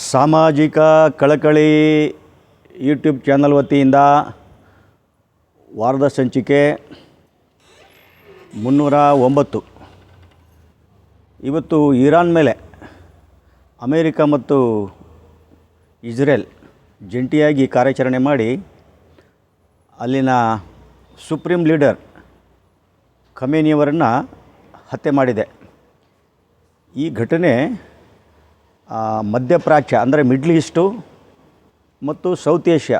ಸಾಮಾಜಿಕ ಕಳಕಳಿ YouTube channel ವತಿಯಿಂದ ವಾರದ ಸಂಚಿಕೆ 309. ಇವತ್ತು ಇರಾನ್ ಮೇಲೆ ಅಮೇರಿಕ ಮತ್ತು ಇಸ್ರೇಲ್ ಜಂಟಿಯಾಗಿ ಕಾರ್ಯಾಚರಣೆ ಮಾಡಿ ಅಲ್ಲಿನ ಸುಪ್ರೀಂ ಲೀಡರ್ ಖಮೇನಿಯವರನ್ನು ಹತ್ಯೆ ಮಾಡಿದೆ. ಈ ಘಟನೆ ಮಧ್ಯಪ್ರಾಚ್ಯ ಅಂದರೆ ಮಿಡ್ಲ್ ಈಸ್ಟು ಮತ್ತು ಸೌತ್ ಏಷ್ಯಾ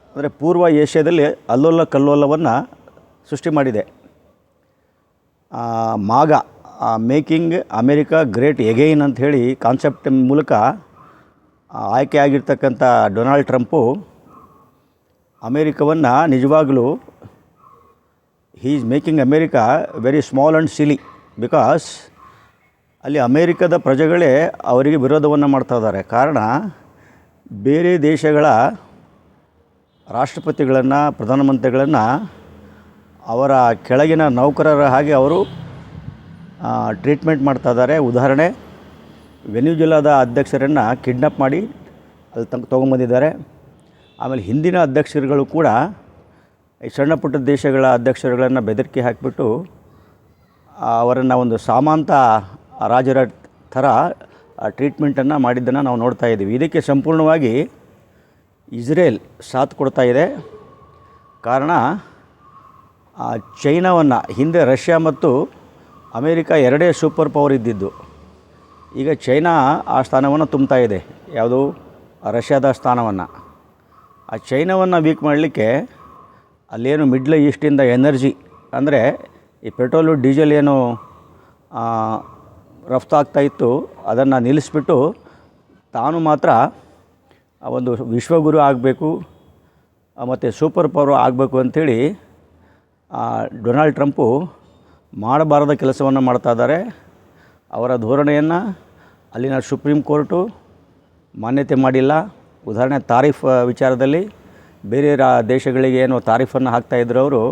ಅಂದರೆ ಪೂರ್ವ ಏಷ್ಯಾದಲ್ಲಿ ಅಲ್ಲೋಲ ಕಲ್ಲೋಲವನ್ನು ಸೃಷ್ಟಿ ಮಾಡಿದೆ. ಮಾಗಾ ಮೇಕಿಂಗ್ ಅಮೇರಿಕಾ ಗ್ರೇಟ್ ಎಗೈನ್ ಅಂತ ಹೇಳಿ ಕಾನ್ಸೆಪ್ಟ್ ಮೂಲಕ ಆಯ್ಕೆ ಆಗಿರ್ತಕ್ಕಂಥ ಡೊನಾಲ್ಡ್ ಟ್ರಂಪು ಅಮೇರಿಕವನ್ನು ನಿಜವಾಗಲೂ he is making America very small and silly, because ಅಲ್ಲಿ ಅಮೇರಿಕದ ಪ್ರಜೆಗಳೇ ಅವರಿಗೆ ವಿರೋಧವನ್ನು ಮಾಡ್ತಾ ಇದ್ದಾರೆ. ಕಾರಣ ಬೇರೆ ದೇಶಗಳ ರಾಷ್ಟ್ರಪತಿಗಳನ್ನು ಪ್ರಧಾನಮಂತ್ರಿಗಳನ್ನು ಅವರ ಕೆಳಗಿನ ನೌಕರರ ಹಾಗೆ ಅವರು ಟ್ರೀಟ್ಮೆಂಟ್ ಮಾಡ್ತಾ ಇದ್ದಾರೆ. ಉದಾಹರಣೆ, ವೆನಿಜುಲಾದ ಅಧ್ಯಕ್ಷರನ್ನು ಕಿಡ್ನಾಪ್ ಮಾಡಿ ಅಲ್ಲಿ ತೊಗೊಂಬಂದಿದ್ದಾರೆ. ಆಮೇಲೆ ಹಿಂದಿನ ಅಧ್ಯಕ್ಷರುಗಳು ಕೂಡ ಈ ಸಣ್ಣ ಪುಟ್ಟ ದೇಶಗಳ ಅಧ್ಯಕ್ಷರುಗಳನ್ನು ಬೆದರಿಕೆ ಹಾಕಿಬಿಟ್ಟು ಅವರನ್ನು ಒಂದು ಸಾಮಂತ ರಾಜರ ಥರ ಟ್ರೀಟ್ಮೆಂಟನ್ನು ಮಾಡಿದ್ದನ್ನು ನಾವು ನೋಡ್ತಾ ಇದ್ದೀವಿ. ಇದಕ್ಕೆ ಸಂಪೂರ್ಣವಾಗಿ ಇಸ್ರೇಲ್ ಸಾಥ್ ಕೊಡ್ತಾ ಇದೆ. ಕಾರಣ ಚೈನಾವನ್ನು, ಹಿಂದೆ ರಷ್ಯಾ ಮತ್ತು ಅಮೇರಿಕ ಎರಡೇ ಸೂಪರ್ ಪವರ್ ಇದ್ದಿದ್ದು, ಈಗ ಚೈನಾ ಆ ಸ್ಥಾನವನ್ನು ತುಂಬ್ತಾ ಇದೆ. ಯಾವುದು? ರಷ್ಯಾದ ಸ್ಥಾನವನ್ನು. ಆ ಚೈನಾವನ್ನು ವೀಕ್ ಮಾಡಲಿಕ್ಕೆ ಅಲ್ಲೇನು ಮಿಡ್ಲ್ ಈಸ್ಟಿಂದ ಎನರ್ಜಿ ಅಂದರೆ ಈ ಪೆಟ್ರೋಲು ಡೀಸೆಲ್ ಏನು ರಫ್ತು ಆಗ್ತಾಯಿತ್ತು ಅದನ್ನು ನಿಲ್ಲಿಸ್ಬಿಟ್ಟು ತಾನು ಮಾತ್ರ ಒಂದು ವಿಶ್ವಗುರು ಆಗಬೇಕು ಮತ್ತು ಸೂಪರ್ ಪವರ್ ಆಗಬೇಕು ಅಂಥೇಳಿ ಡೊನಾಲ್ಡ್ ಟ್ರಂಪು ಮಾಡಬಾರದ ಕೆಲಸವನ್ನು ಮಾಡ್ತಾ ಇದ್ದಾರೆ. ಅವರ ಧೋರಣೆಯನ್ನು ಅಲ್ಲಿನ ಸುಪ್ರೀಂ ಕೋರ್ಟು ಮಾನ್ಯತೆ ಮಾಡಿಲ್ಲ. ಉದಾಹರಣೆ, ತಾರೀಫ್ ವಿಚಾರದಲ್ಲಿ ಬೇರೆ ದೇಶಗಳಿಗೆ ಏನು ತಾರೀಫನ್ನು ಹಾಕ್ತಾಯಿದ್ರು ಅವರು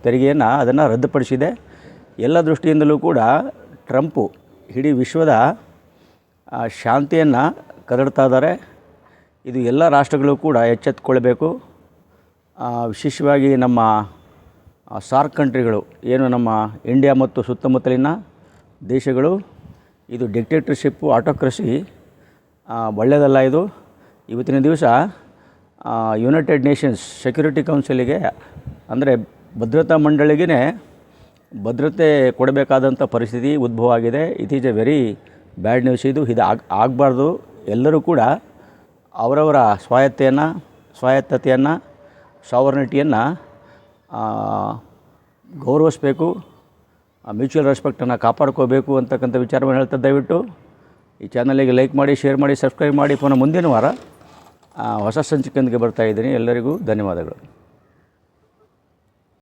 ತೆರಿಗೆಯನ್ನು, ಅದನ್ನು ರದ್ದುಪಡಿಸಿದೆ. ಎಲ್ಲ ದೃಷ್ಟಿಯಿಂದಲೂ ಕೂಡ ಟ್ರಂಪು ಇಡೀ ವಿಶ್ವದ ಶಾಂತಿಯನ್ನು ಕದಡ್ತಾ ಇದ್ದಾರೆ. ಇದು ಎಲ್ಲ ರಾಷ್ಟ್ರಗಳು ಕೂಡ ಎಚ್ಚೆತ್ತುಕೊಳ್ಬೇಕು. ವಿಶೇಷವಾಗಿ ನಮ್ಮ ಸಾರ್ಕ್ ಕಂಟ್ರಿಗಳು, ಏನು ನಮ್ಮ ಇಂಡಿಯಾ ಮತ್ತು ಸುತ್ತಮುತ್ತಲಿನ ದೇಶಗಳು, ಇದು ಡಿಕ್ಟೇಟರ್ಶಿಪ್ಪು, ಆಟೋಕ್ರಸಿ ಒಳ್ಳೆಯದಲ್ಲ. ಇದು ಇವತ್ತಿನ ದಿವಸ ಯುನೈಟೆಡ್ ನೇಷನ್ಸ್ ಸೆಕ್ಯೂರಿಟಿ ಕೌನ್ಸಿಲಿಗೆ ಅಂದರೆ ಭದ್ರತಾ ಮಂಡಳಿಗೆ ಭದ್ರತೆ ಕೊಡಬೇಕಾದಂಥ ಪರಿಸ್ಥಿತಿ ಉದ್ಭವ ಆಗಿದೆ. It is A very bad news. ಇದು ಆಗಬಾರ್ದು. ಎಲ್ಲರೂ ಕೂಡ ಅವರವರ ಸ್ವಾಯತ್ತತೆಯನ್ನು ಸಾವರ್ನಿಟಿಯನ್ನು ಗೌರವಿಸಬೇಕು, ಮ್ಯೂಚುವಲ್ ರೆಸ್ಪೆಕ್ಟನ್ನು ಕಾಪಾಡ್ಕೋಬೇಕು ಅಂತಕ್ಕಂಥ ವಿಚಾರವನ್ನು ಹೇಳ್ತಾ, ದಯವಿಟ್ಟು ಈ ಚಾನಲಿಗೆ ಲೈಕ್ ಮಾಡಿ, ಶೇರ್ ಮಾಡಿ, ಸಬ್ಸ್ಕ್ರೈಬ್ ಮಾಡಿ. ಪುನಃ ಮುಂದಿನ ವಾರ ಹೊಸ ಸಂಚಿಕೆಯೊಂದಿಗೆ ಬರ್ತಾಯಿದ್ದೀನಿ. ಎಲ್ಲರಿಗೂ ಧನ್ಯವಾದಗಳು.